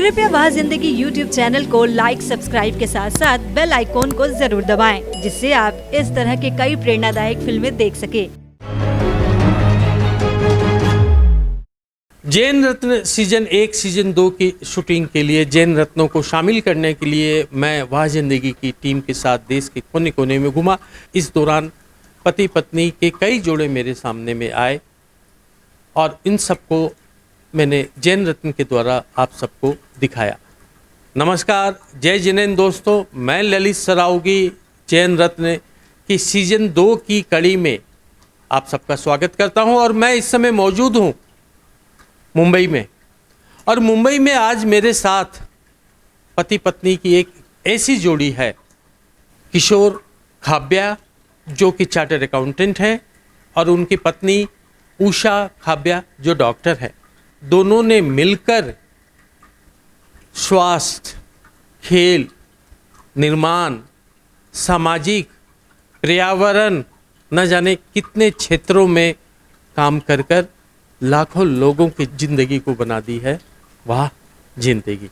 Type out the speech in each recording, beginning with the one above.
कृपया वह जिंदगी YouTube चैनल को लाइक, सब्सक्राइब के साथ साथ बेल आइकॉन को जरूर दबाएं, जिससे आप इस तरह के कई प्रेरणादायक फिल्में देख सके। जैन रत्न सीजन 1 सीजन 2 की शूटिंग के लिए जैन रत्नों को शामिल करने के लिए मैं वह जिंदगी की टीम के साथ देश के कोने कोने में घूमा। इस दौरान पति पत्नी के कई जोड़े मेरे सामने में आए और इन सबको मैंने जैन रत्न के द्वारा आप सबको दिखाया। नमस्कार, जय जिनेंद्र दोस्तों, मैं ललित सरावगी जैन रत्न की सीजन 2 की कड़ी में आप सबका स्वागत करता हूं और मैं इस समय मौजूद हूं मुंबई में। और मुंबई में आज मेरे साथ पति पत्नी की एक ऐसी जोड़ी है, किशोर खाब्या जो कि चार्टर्ड अकाउंटेंट हैं और उनकी पत्नी उषा खाब्या जो डॉक्टर है। दोनों ने मिलकर स्वास्थ्य, खेल, निर्माण, सामाजिक, पर्यावरण, न जाने कितने क्षेत्रों में काम कर कर लाखों लोगों की जिंदगी को बना दी है वाह जिंदगी।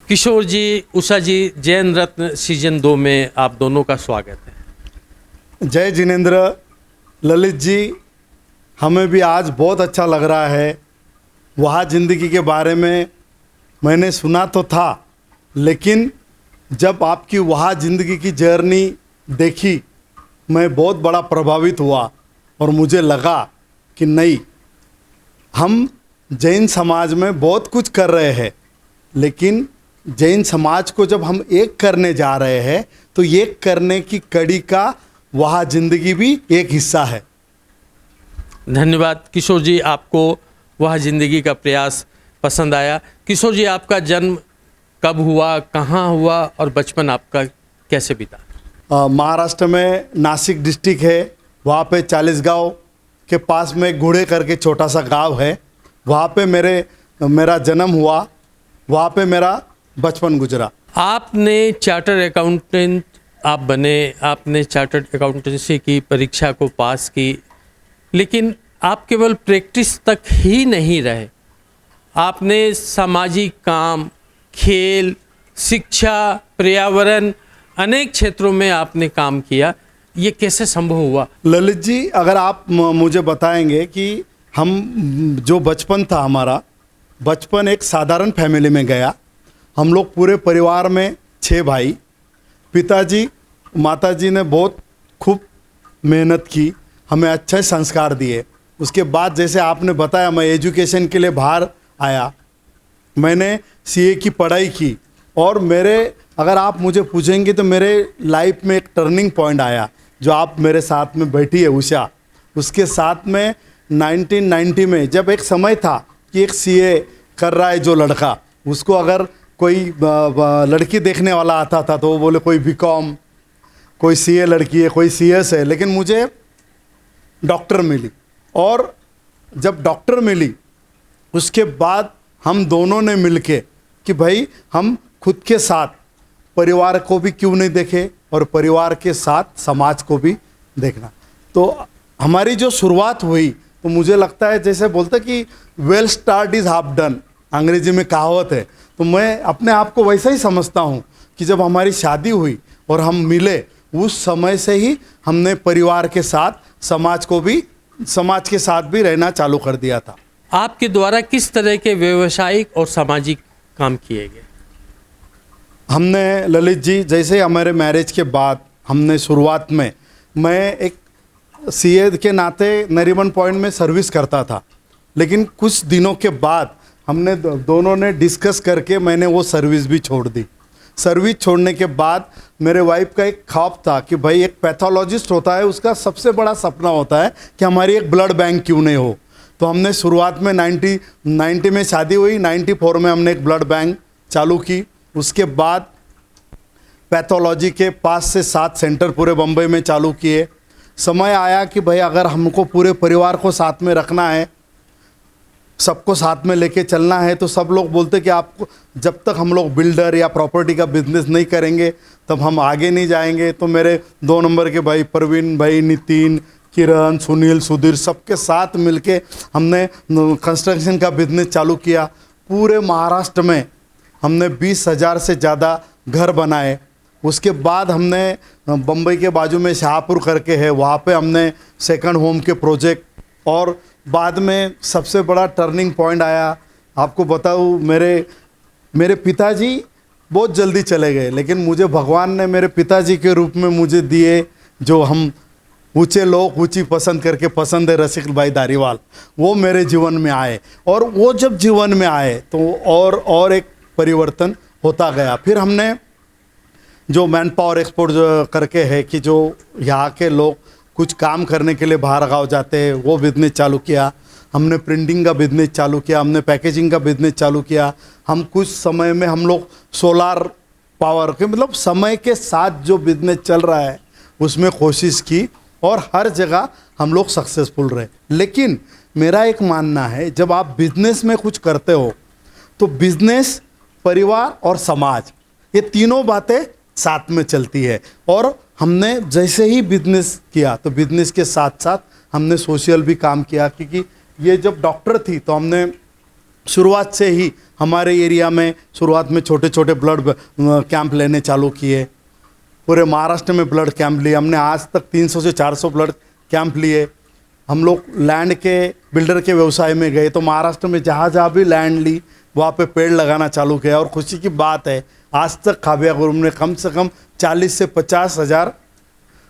किशोर जी, उषा जी, जैन रत्न सीजन 2 में आप दोनों का स्वागत है। जय जिनेंद्र, ललित जी, हमें भी आज बहुत अच्छा लग रहा है। वहाँ ज़िंदगी के बारे में मैंने सुना तो था, लेकिन जब आपकी वहाँ ज़िंदगी की जर्नी देखी मैं बहुत बड़ा प्रभावित हुआ और मुझे लगा कि नहीं, हम जैन समाज में बहुत कुछ कर रहे हैं, लेकिन जैन समाज को जब हम एक करने जा रहे हैं तो एक करने की कड़ी का वह जिंदगी भी एक हिस्सा है। धन्यवाद किशोर जी, आपको वह जिंदगी का प्रयास पसंद आया। किशोर जी, आपका जन्म कब हुआ, कहाँ हुआ और बचपन आपका कैसे बीता? महाराष्ट्र में नासिक डिस्ट्रिक्ट है, वहाँ पे 40 गांव के पास में गुड़े करके छोटा सा गांव है, वहाँ पे मेरा जन्म हुआ, वहाँ पे मेरा बचपन गुजरा। आपने चार्टर्ड अकाउंटेंट आप बने, आपने चार्टर्ड अकाउंटेंसी की परीक्षा को पास की, लेकिन आप केवल प्रैक्टिस तक ही नहीं रहे। आपने सामाजिक काम, खेल, शिक्षा, पर्यावरण, अनेक क्षेत्रों में आपने काम किया। ये कैसे संभव हुआ? ललित जी, अगर आप मुझे बताएंगे कि हम जो बचपन था हमारा, बचपन एक साधारण फैमिली में गया। हम लोग पूरे परिवार में 6 भाई, पिताजी माताजी ने बहुत खूब मेहनत की, हमें अच्छे संस्कार दिए। उसके बाद जैसे आपने बताया, मैं एजुकेशन के लिए बाहर आया, मैंने सीए की पढ़ाई की और अगर आप मुझे पूछेंगे तो मेरे लाइफ में एक टर्निंग पॉइंट आया जो आप मेरे साथ में बैठी है उषा। उसके साथ में 1990 में जब एक समय था कि एक सीए कर रहा है जो लड़का, उसको अगर कोई लड़की देखने वाला आता था तो वो बोले कोई बीकॉम, कोई सीए लड़की है, कोई सीएस है, लेकिन मुझे डॉक्टर मिली। और जब डॉक्टर मिली उसके बाद हम दोनों ने मिलके कि भाई हम खुद के साथ परिवार को भी क्यों नहीं देखे और परिवार के साथ समाज को भी देखना। तो हमारी जो शुरुआत हुई तो मुझे लगता है जैसे बोलते कि well start is half done, अंग्रेजी में कहावत है। तो मैं अपने आप को वैसा ही समझता हूँ कि जब हमारी शादी हुई और हम मिले, उस समय से ही हमने परिवार के साथ समाज के साथ भी रहना चालू कर दिया था। आपके द्वारा किस तरह के व्यवसायिक और सामाजिक काम किए गए? हमने ललित जी, जैसे हमारे मैरिज के बाद हमने शुरुआत में, मैं एक सीए के नाते नरीमन पॉइंट में सर्विस करता था, लेकिन कुछ दिनों के बाद हमने दोनों ने डिस्कस करके मैंने वो सर्विस भी छोड़ दी। सर्विस छोड़ने के बाद मेरे वाइफ का एक ख्वाब था कि भाई एक पैथोलॉजिस्ट होता है, उसका सबसे बड़ा सपना होता है कि हमारी एक ब्लड बैंक क्यों नहीं हो। तो हमने शुरुआत में 90 में शादी हुई, 94 में हमने एक ब्लड बैंक चालू की। उसके बाद पैथोलॉजी के 5 से 7 सेंटर पूरे बम्बई में चालू किए। समय आया कि भाई अगर हमको पूरे परिवार को साथ में रखना है, सबको साथ में लेके चलना है, तो सब लोग बोलते कि आपको जब तक हम लोग बिल्डर या प्रॉपर्टी का बिजनेस नहीं करेंगे तब हम आगे नहीं जाएंगे। तो मेरे 2 नंबर के भाई प्रवीण भाई, नितिन, किरण, सुनील, सुधीर सबके साथ मिलके हमने कंस्ट्रक्शन का बिजनेस चालू किया। पूरे महाराष्ट्र में हमने 20,000 से ज़्यादा घर बनाए। उसके बाद हमने बम्बई के बाजू में शाहपुर करके है, वहाँ पे हमने सेकंड होम के प्रोजेक्ट, और बाद में सबसे बड़ा टर्निंग पॉइंट आया। आपको बताऊँ, मेरे पिताजी बहुत जल्दी चले गए, लेकिन मुझे भगवान ने मेरे पिताजी के रूप में मुझे दिए, जो हम ऊंचे लोग ऊंची पसंद करके पसंद है रसिक भाई धारीवाल, वो मेरे जीवन में आए। और वो जब जीवन में आए तो और एक परिवर्तन होता गया। फिर हमने जो मैन पावर एक्सपोर्ट करके है कि जो यहाँ के लोग कुछ काम करने के लिए बाहर गाँव जाते हैं, वो बिजनेस चालू किया। हमने प्रिंटिंग का बिजनेस चालू किया, हमने पैकेजिंग का बिजनेस चालू किया। हम कुछ समय में हम लोग सोलार पावर के, मतलब समय के साथ जो बिजनेस चल रहा है उसमें कोशिश की, और हर जगह हम लोग सक्सेसफुल रहे। लेकिन मेरा एक मानना है, जब आप बिजनेस में कुछ करते हो तो बिजनेस, परिवार और समाज, ये तीनों बातें साथ में चलती है। और हमने जैसे ही बिजनेस किया तो बिजनेस के साथ साथ हमने सोशल भी काम किया, क्योंकि ये जब डॉक्टर थी तो हमने शुरुआत से ही हमारे एरिया में शुरुआत में छोटे छोटे ब्लड कैंप लेने चालू किए। पूरे महाराष्ट्र में ब्लड कैंप लिए हमने, आज तक 300 से 400 ब्लड कैंप लिए। हम लोग लैंड के बिल्डर के व्यवसाय में गए, तो महाराष्ट्र में जहाँ जहाँ भी लैंड ली वहाँ पे पेड़ लगाना चालू किया। और खुशी की बात है, आज तक खाबिया ग्रुप ने कम से कम 40 से 50 हज़ार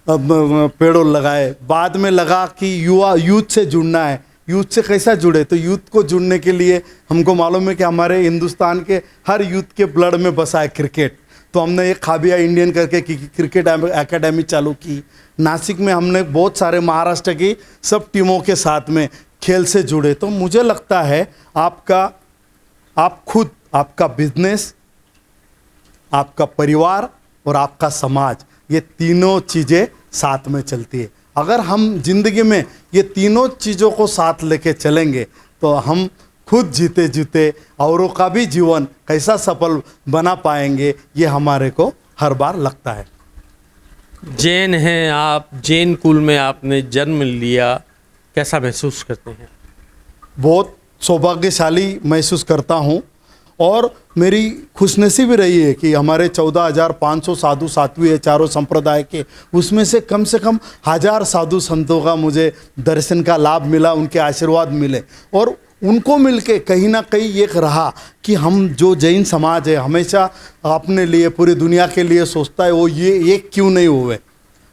पेड़ लगाए। बाद में लगा कि यूथ से जुड़ना है। यूथ से कैसा जुड़े, तो यूथ को जुड़ने के लिए हमको मालूम है कि हमारे हिंदुस्तान के हर यूथ के ब्लड में बसा है क्रिकेट। तो हमने एक खाबिया इंडियन करके क्रिकेट एकेडमी चालू की। नासिक में हमने बहुत सारे महाराष्ट्र की सब टीमों के साथ में खेल से जुड़े। तो मुझे लगता है आप खुद, आपका बिजनेस, आपका परिवार और आपका समाज, ये तीनों चीज़ें साथ में चलती है। अगर हम जिंदगी में ये तीनों चीज़ों को साथ लेके चलेंगे तो हम खुद जीते जीते औरों का भी जीवन कैसा सफल बना पाएंगे, ये हमारे को हर बार लगता है। जैन हैं आप, जैन कुल में आपने जन्म लिया, कैसा महसूस करते हैं? बहुत सौभाग्यशाली महसूस करता हूँ, और मेरी खुशनसीबी रही है कि हमारे 14,500 साधु साध्वी है चारों संप्रदाय के, उसमें से कम 1000 साधु संतों का मुझे दर्शन का लाभ मिला, उनके आशीर्वाद मिले। और उनको मिलके कहीं ना कहीं ये रहा कि हम जो जैन समाज है हमेशा अपने लिए, पूरी दुनिया के लिए सोचता है, वो ये एक क्यों नहीं हुए।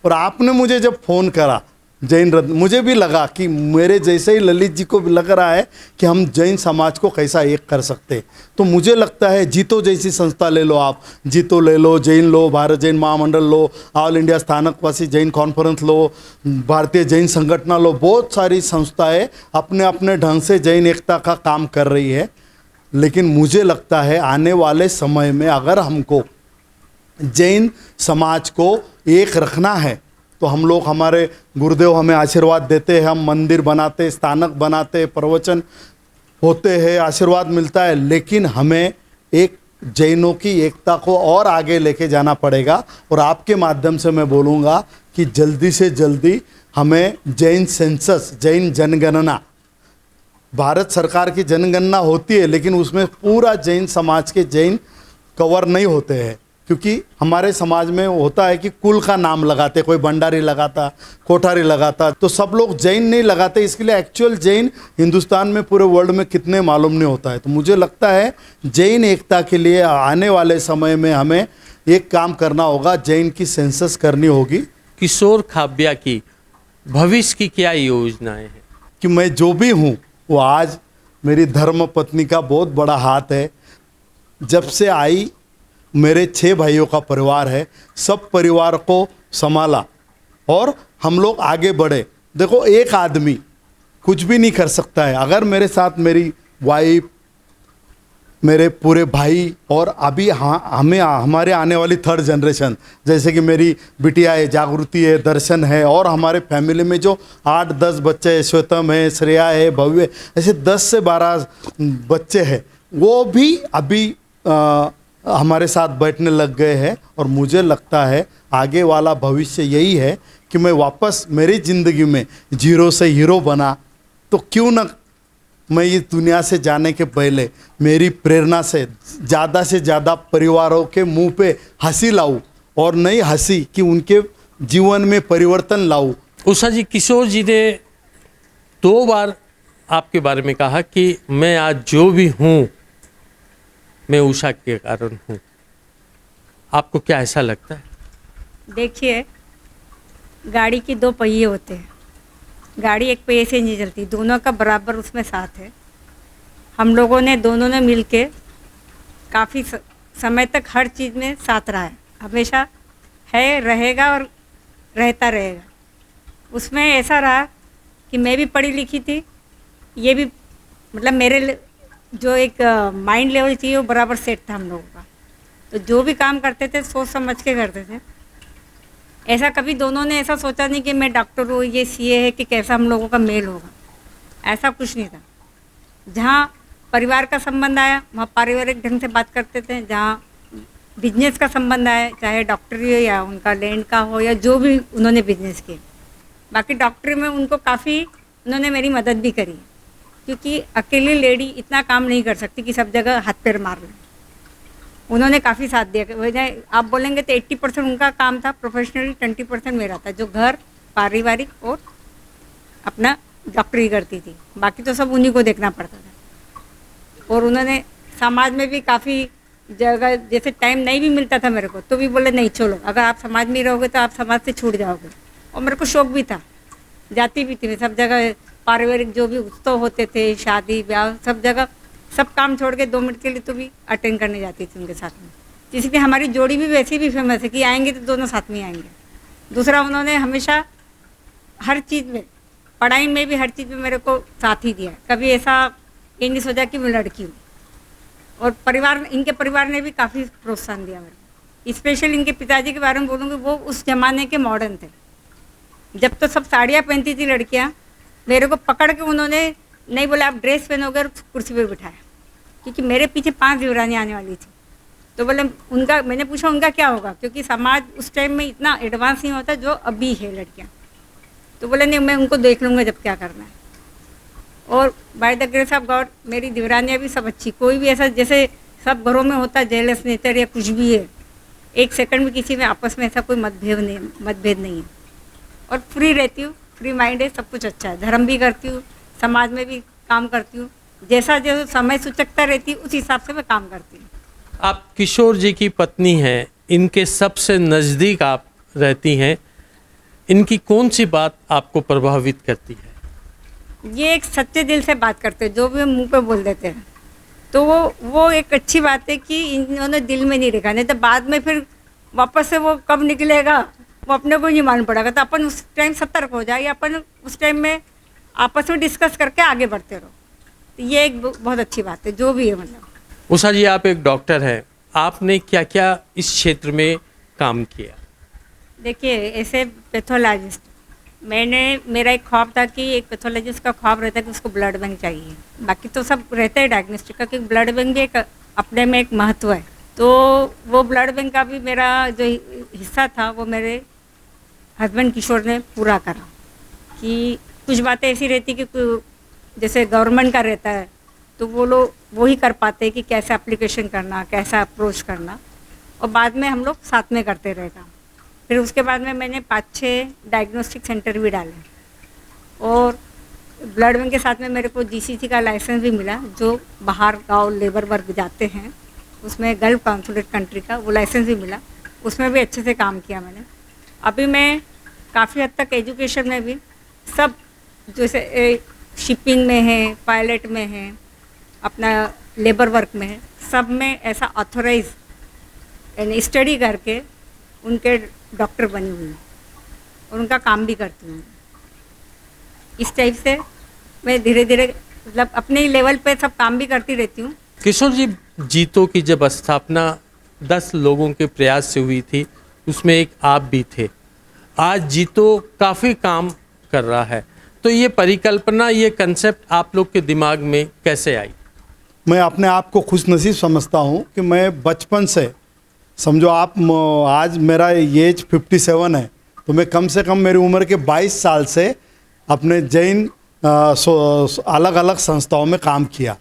और आपने मुझे जब फ़ोन करा जैन रत्न, मुझे भी लगा कि मेरे जैसे ही ललित जी को भी लग रहा है कि हम जैन समाज को कैसा एक कर सकते। तो मुझे लगता है जीतो जैसी संस्था ले लो, आप जीतो ले लो, जैन लो, भारत जैन महामंडल लो, all India Sthanakvasi Jain conference लो, भारतीय जैन संगठन लो, बहुत सारी संस्थाएं अपने अपने ढंग से जैन एकता का काम कर रही है। लेकिन मुझे लगता है आने वाले समय में अगर हमको जैन समाज को एक रखना है तो हम लोग, हमारे गुरुदेव हमें आशीर्वाद देते हैं, हम मंदिर बनाते, स्थानक बनाते, प्रवचन होते हैं, आशीर्वाद मिलता है। लेकिन हमें एक जैनों की एकता को और आगे लेके जाना पड़ेगा। और आपके माध्यम से मैं बोलूँगा कि जल्दी से जल्दी हमें जैन सेंसस, जैन जनगणना, भारत सरकार की जनगणना होती है लेकिन उसमें पूरा जैन समाज के जैन कवर नहीं होते हैं, क्योंकि हमारे समाज में होता है कि कुल का नाम लगाते, कोई भंडारी लगाता, कोठारी लगाता, तो सब लोग जैन नहीं लगाते। इसके लिए एक्चुअल जैन हिंदुस्तान में पूरे वर्ल्ड में कितने मालूम नहीं होता है। तो मुझे लगता है जैन एकता के लिए आने वाले समय में हमें एक काम करना होगा, जैन की सेंसस करनी होगी। किशोर खाब्या की भविष्य की क्या योजनाएं हैं? कि मैं जो भी हूँ वो आज मेरी धर्म पत्नी का बहुत बड़ा हाथ है। जब से आई, मेरे 6 भाइयों का परिवार है, सब परिवार को संभाला और हम लोग आगे बढ़े। देखो, एक आदमी कुछ भी नहीं कर सकता है। अगर मेरे साथ मेरी वाइफ, मेरे पूरे भाई और अभी हमें हमारे आने वाली थर्ड जनरेशन, जैसे कि मेरी बिटिया है, जागृति है, दर्शन है, और हमारे फैमिली में जो 8-10 बच्चे हैं, श्वेतम है, श्रेया है, भव्य, ऐसे 10 से 12 बच्चे हैं, वो भी अभी हमारे साथ बैठने लग गए हैं। और मुझे लगता है आगे वाला भविष्य यही है कि मैं वापस मेरी ज़िंदगी में जीरो से हीरो बना, तो क्यों ना मैं इस दुनिया से जाने के पहले मेरी प्रेरणा से ज़्यादा परिवारों के मुंह पे हंसी लाऊं, और नई हंसी कि उनके जीवन में परिवर्तन लाऊं। उषा जी, किशोर जी ने 2 बार आपके बारे में कहा कि मैं आज जो भी हूँ मैं उषा के कारण हूँ। आपको क्या ऐसा लगता है? देखिए, गाड़ी के 2 पहिए होते हैं, गाड़ी एक पहिए से नहीं चलती, दोनों का बराबर उसमें साथ है। हम लोगों ने दोनों ने मिलके काफ़ी समय तक हर चीज़ में साथ रहा है, हमेशा है, रहेगा और रहता रहेगा। उसमें ऐसा रहा कि मैं भी पढ़ी लिखी थी, ये भी, मतलब मेरे जो एक माइंड लेवल चाहिए वो बराबर सेट था हम लोगों का। तो जो भी काम करते थे सोच समझ के करते थे। ऐसा कभी दोनों ने ऐसा सोचा नहीं कि मैं डॉक्टर हूँ, ये सीए है, कि कैसा हम लोगों का मेल होगा, ऐसा कुछ नहीं था। जहाँ परिवार का संबंध आया वहाँ पारिवारिक ढंग से बात करते थे, जहाँ बिजनेस का संबंध आया, चाहे डॉक्टरी हो या उनका लैंड का हो या जो भी उन्होंने बिजनेस किए। बाकी डॉक्टरी में उनको काफ़ी उन्होंने मेरी मदद भी करी, क्योंकि अकेली लेडी इतना काम नहीं कर सकती कि सब जगह हाथ पैर मार लें। उन्होंने काफ़ी साथ दिया। वजह आप बोलेंगे तो 80% उनका काम था प्रोफेशनली, 20% मेरा था, जो घर पारिवारिक और अपना डॉक्टरी करती थी, बाकी तो सब उन्हीं को देखना पड़ता था। और उन्होंने समाज में भी काफ़ी जगह, जैसे टाइम नहीं भी मिलता था मेरे को, तो भी बोले नहीं चलो, अगर आप समाज में रहोगे तो आप समाज से छूट जाओगे। और मेरे को शौक भी था, जाती भी थी मैं सब जगह, पारिवारिक जो भी उत्सव होते थे, शादी ब्याह, सब जगह सब काम छोड़ के 2 मिनट के लिए तो भी अटेंड करने जाती थी उनके साथ में। इसलिए हमारी जोड़ी भी वैसी भी फेमस है कि आएंगे तो दोनों साथ में आएंगे। दूसरा, उन्होंने हमेशा हर चीज़ में, पढ़ाई में भी हर चीज़ में मेरे को साथ ही दिया। कभी ऐसा ये नहीं सोचा कि मैं लड़की हूँ। और परिवार, इनके परिवार ने भी काफ़ी प्रोत्साहन दिया मेरे को। स्पेशली इनके पिताजी के बारे में बोलूँगी, वो उस ज़माने के मॉडर्न थे। जब तो सब साड़ियाँ पहनती थी लड़कियाँ, मेरे को पकड़ के उन्होंने नहीं बोला आप ड्रेस पहनोगे, और कुर्सी पर बिठाया, क्योंकि मेरे पीछे 5 युवरानी आने वाली थी। तो बोले उनका, मैंने पूछा उनका क्या होगा, क्योंकि समाज उस टाइम में इतना एडवांस नहीं होता जो अभी है लड़कियां। तो बोले नहीं, मैं उनको देख लूँगा जब क्या करना है। और by the grace of God मेरी दीवरानियाँ भी सब अच्छी, कोई भी ऐसा जैसे सब घरों में होता जेलस नेचर या कुछ भी है, 1 सेकंड भी किसी में आपस में ऐसा कोई मतभेद नहीं है। और फ्री रहती हूँ, फ्री माइंड है, सब कुछ अच्छा है, धर्म भी करती हूँ, समाज में भी काम करती हूँ, जैसा जो समय सूचकता रहती है उस हिसाब से मैं काम करती हूँ। आप किशोर जी की पत्नी हैं, इनके सबसे नज़दीक आप रहती हैं, इनकी कौन सी बात आपको प्रभावित करती है? ये एक सच्चे दिल से बात करते हैं, जो भी हम मुंह पे बोल देते हैं, तो वो एक अच्छी बात है कि इन्होंने दिल में नहीं रखा, नहीं तो बाद में फिर वापस से वो कब निकलेगा वो अपने को नहीं मालूम पड़ेगा। तो अपन उस टाइम सतर्क हो जाए, अपन उस टाइम में आपस में डिस्कस करके आगे बढ़ते रहो। तो ये एक बहुत अच्छी बात है, जो भी है। मतलब उषा जी, आप एक डॉक्टर हैं, आपने क्या क्या इस क्षेत्र में काम किया? देखिए, ऐसे पैथोलॉजिस्ट, मेरा एक ख्वाब था कि एक पैथोलॉजिस्ट का ख्वाब रहता है कि उसको ब्लड बैंक चाहिए, बाकी तो सब रहता है डायग्नोस्टिक का, क्योंकि ब्लड बैंक भी एक अपने में एक महत्व है। तो वो ब्लड बैंक का भी मेरा जो हिस्सा था वो मेरे हस्बैंड किशोर ने पूरा करा। कि कुछ बातें ऐसी रहती कि जैसे गवर्नमेंट का रहता है तो वो लोग वो ही कर पाते कि कैसे एप्लीकेशन करना, कैसा अप्रोच करना, और बाद में हम लोग साथ में करते रहे काम। फिर उसके बाद में मैंने 5-6 डायग्नोस्टिक सेंटर भी डाले, और ब्लड बैंक के साथ में मेरे को जीसीसी का लाइसेंस भी मिला, जो बाहर गांव लेबर वर्क जाते हैं उसमें गल्फ कॉन्सुलेट कंट्री का वो लाइसेंस भी मिला, उसमें भी अच्छे से काम किया मैंने। अभी मैं काफ़ी हद तक एजुकेशन में भी सब, जैसे शिपिंग में है, पायलट में है, अपना लेबर वर्क में है, सब में ऐसा ऑथोराइज यानी स्टडी करके उनके डॉक्टर बनी हुई हूँ और उनका काम भी करती हूँ। इस टाइप से मैं धीरे धीरे मतलब अपने ही लेवल पे सब काम भी करती रहती हूँ। किशोर जी, जीतो की जब स्थापना 10 लोगों के प्रयास से हुई थी, उसमें एक आप भी थे। आज जीतो काफ़ी काम कर रहा है, तो ये परिकल्पना, ये कंसेप्ट आप लोग के दिमाग में कैसे आई? मैं अपने आप को खुशनसीब समझता हूँ कि मैं बचपन से, समझो आप, आज मेरा एज 57 है, तो मैं कम से कम मेरी उम्र के 22 साल से अपने जैन अलग अलग संस्थाओं में काम किया।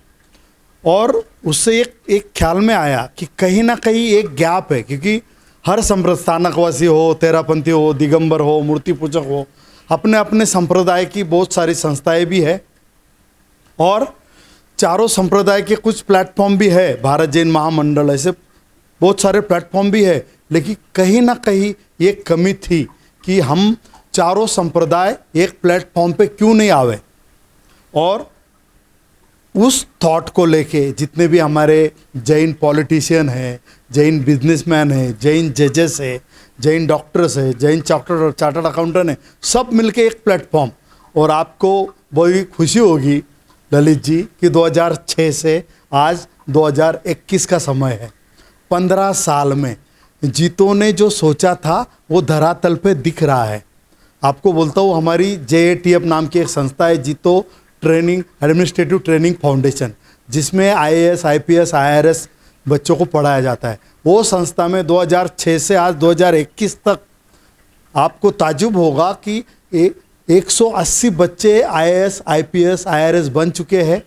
और उससे एक ख्याल में आया कि कहीं ना कहीं एक गैप है, क्योंकि हर संप्रदायवासी हो, तेरापंथी हो, दिगंबर हो, मूर्ति पूजक हो, अपने अपने संप्रदाय की बहुत सारी संस्थाएं भी है और चारों संप्रदाय के कुछ प्लेटफॉर्म भी है, भारत जैन महामंडल, ऐसे बहुत सारे प्लेटफॉर्म भी है। लेकिन कहीं ना कहीं ये कमी थी कि हम चारों संप्रदाय एक प्लेटफॉर्म पे क्यों नहीं आवे। और उस थॉट को लेके जितने भी हमारे जैन पॉलिटिशियन हैं, जैन बिजनेसमैन हैं, जैन जजेस है, जैन डॉक्टर्स है, जैन चार्टर्ड अकाउंटेंट है, सब मिलके एक प्लेटफॉर्म। और आपको बड़ी खुशी होगी ललित जी कि 2006 से आज 2021 का समय है। 15 साल में जीतो ने जो सोचा था वो धरातल पे दिख रहा है। आपको बोलता हूँ, हमारी JATF नाम की एक संस्था है, जीतो ट्रेनिंग एडमिनिस्ट्रेटिव ट्रेनिंग फाउंडेशन, जिसमें IAS, IPS, IRS बच्चों को पढ़ाया जाता है। वो संस्था में 2006 से आज 2021 तक आपको ताजुब होगा कि 180 बच्चे IAS, IPS, IRS बन चुके हैं।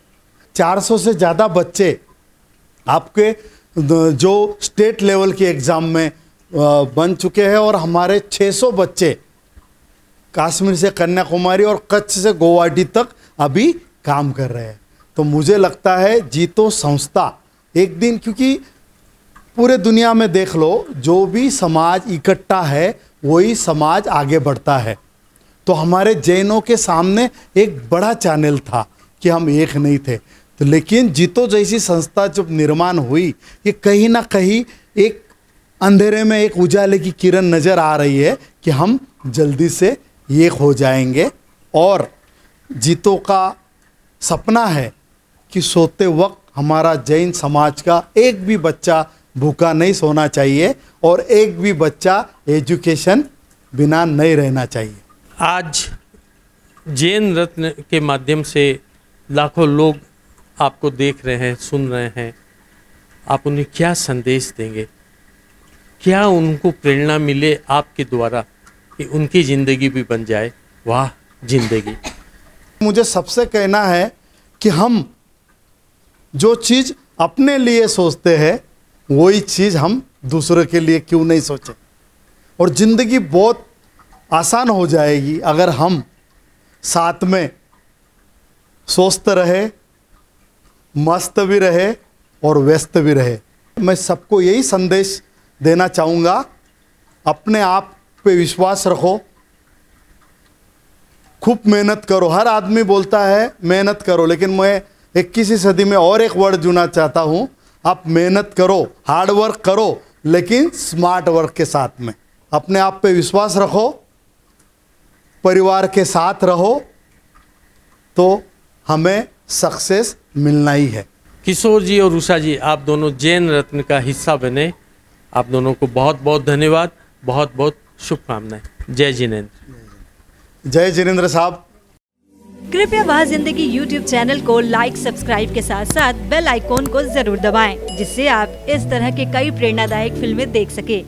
400 से ज़्यादा बच्चे आपके जो स्टेट लेवल के एग्ज़ाम में बन चुके हैं और हमारे 600 बच्चे कश्मीर से कन्याकुमारी और कच्छ से गुवाहाटी तक अभी काम कर रहे हैं। तो मुझे लगता है जीतो संस्था एक दिन, क्योंकि पूरे दुनिया में देख लो, जो भी समाज इकट्ठा है वही समाज आगे बढ़ता है। तो हमारे जैनों के सामने एक बड़ा चैनल था कि हम एक नहीं थे। तो लेकिन जीतो जैसी संस्था जब निर्माण हुई, ये कहीं ना कहीं एक अंधेरे में एक उजाले की किरण नज़र आ रही है कि हम जल्दी से एक हो जाएंगे। और जीतो का सपना है कि सोते वक्त हमारा जैन समाज का एक भी बच्चा भूखा नहीं सोना चाहिए और एक भी बच्चा एजुकेशन बिना नहीं रहना चाहिए। आज जैन रत्न के माध्यम से लाखों लोग आपको देख रहे हैं, सुन रहे हैं, आप उन्हें क्या संदेश देंगे? क्या उनको प्रेरणा मिले आपके द्वारा कि उनकी ज़िंदगी भी बन जाए वाह जिंदगी? मुझे सबसे कहना है कि हम जो चीज़ अपने लिए सोचते हैं वही चीज़ हम दूसरों के लिए क्यों नहीं सोचें। और ज़िंदगी बहुत आसान हो जाएगी अगर हम साथ में स्वस्थ रहे, मस्त भी रहे और व्यस्त भी रहे। मैं सबको यही संदेश देना चाहूँगा, अपने आप पे विश्वास रखो, खूब मेहनत करो। हर आदमी बोलता है मेहनत करो, लेकिन मैं 21वीं सदी में और एक वर्ड जुड़ना चाहता हूँ, आप मेहनत करो, हार्ड वर्क करो, लेकिन स्मार्ट वर्क के साथ में। अपने आप पे विश्वास रखो, परिवार के साथ रहो, तो हमें सक्सेस मिलना ही है। किशोर जी और उषा जी, आप दोनों जैन रत्न का हिस्सा बने, आप दोनों को बहुत बहुत धन्यवाद, बहुत बहुत शुभकामनाएं। जय जिनेंद्र। जय जिनेंद्र साहब। कृपया वह जिंदगी YouTube चैनल को लाइक, सब्सक्राइब के साथ साथ बेल आइकॉन को जरूर दबाएं, जिससे आप इस तरह के कई प्रेरणादायक फिल्में देख सके।